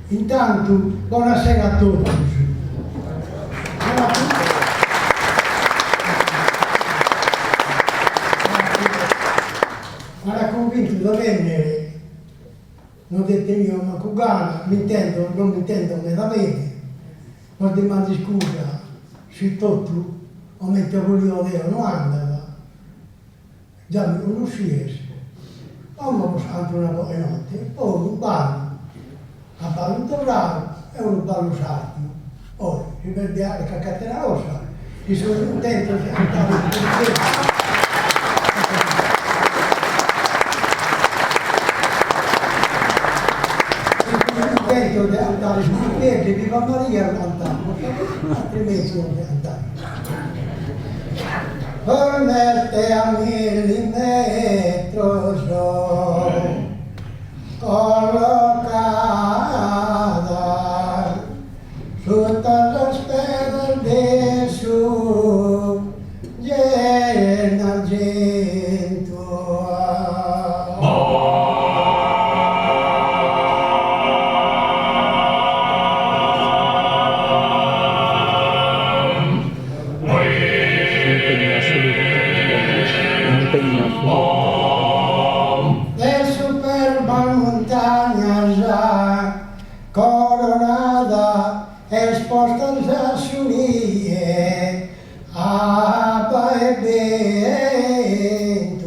Intanto, buonasera a tutti. Era convinto di venire, non detengo una cugana, non mi intendo veramente, ma ti mandi scusa, su tutto, o mettevo io non andava, già mi conoscessi, ma mi ho fatto una volta notte, poi un ballo, a ballo dorato e un ballo sardo, poi si vede la catena rossa, ci sono contento di andare in perché. Di andare su piedi, viva Maria lontano, altrimenti non devi andare. Ponerte a millimetro collocada sotto la spera del su llena argento. Coronada, exposta a sunie, apa e vento.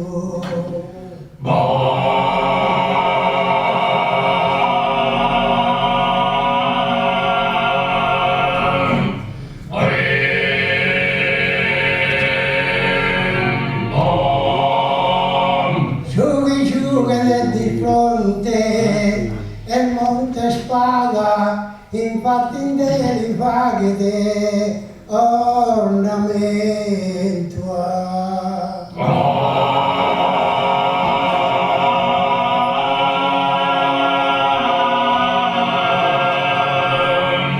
Giuga di fronte il monte Spada, infatti in delle vaghe di ornamento.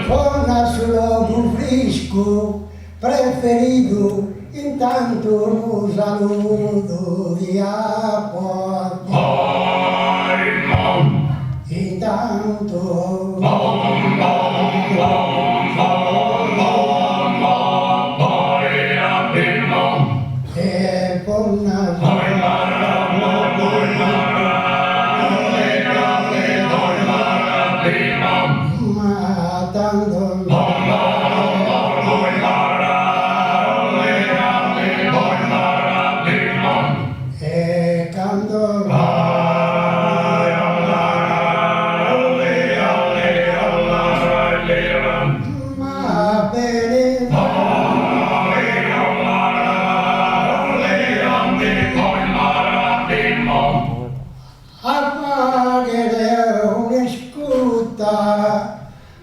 Forna sul logo fresco, preferito, intanto un saluto di apporto. Intanto e con matando e canto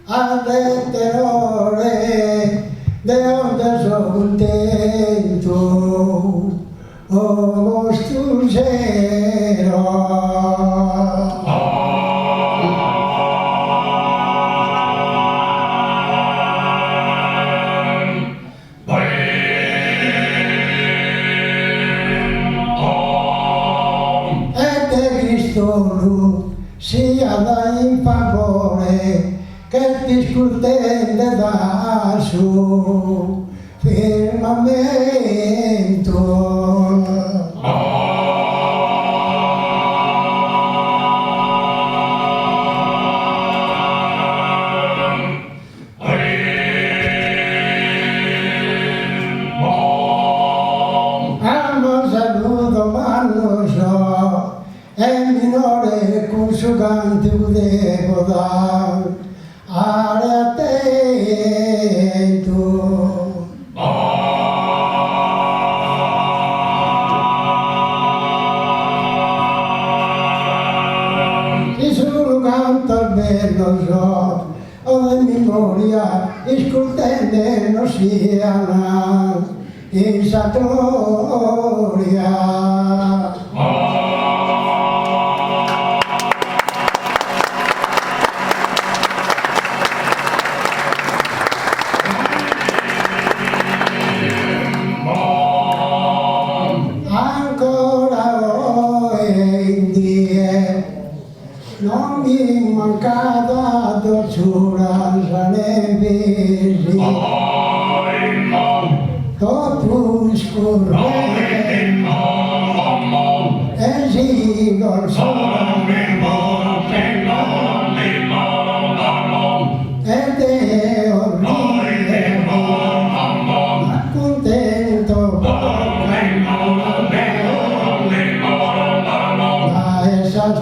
al terrore de donde sono contento, oh stugero. E te Cristo sia da in favore che ti scurtende da su firmamento. Amo saluto mannoso e minore consugante devo dar. Attento. Ci sono canto al bello so, o in memoria, discutendo non sia in Satoria. non mi è mancata dozzura sanevesi, dopo scorrere, e si col sole, ed è orribile, ma contento, ma essa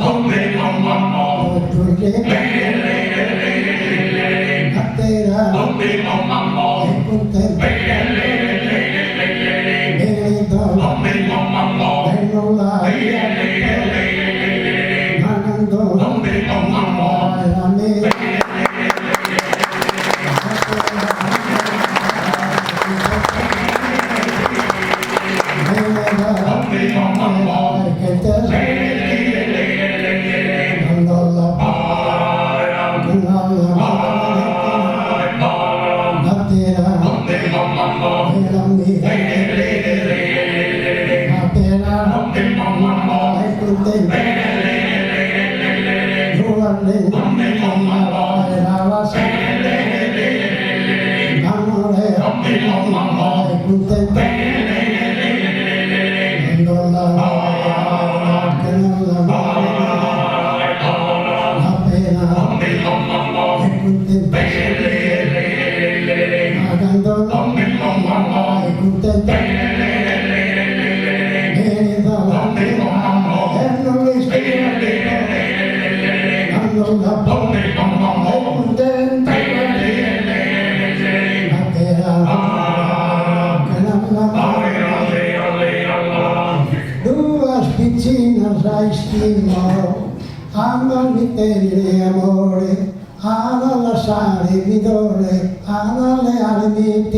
amore, alla lasciare mi dole, alla leale mi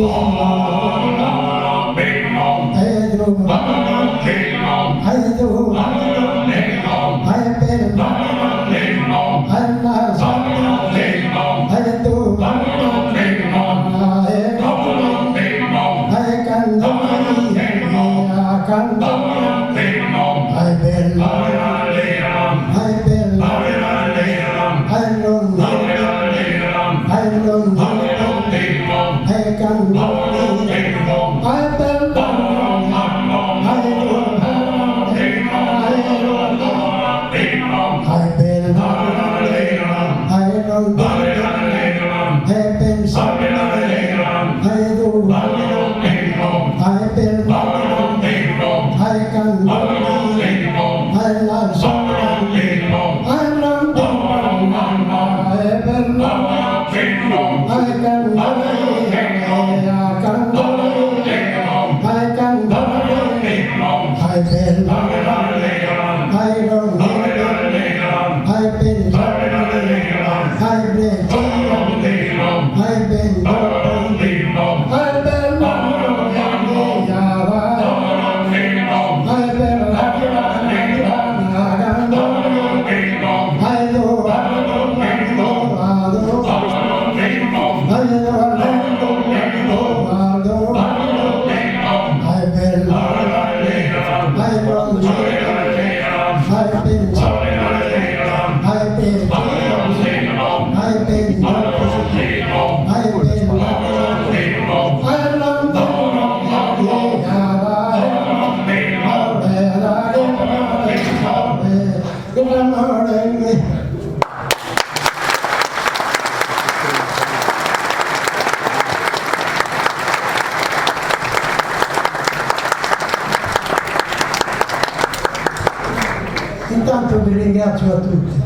Intanto vi ringrazio a tutti.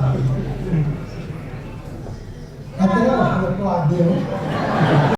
Attendiamo qua, Dio.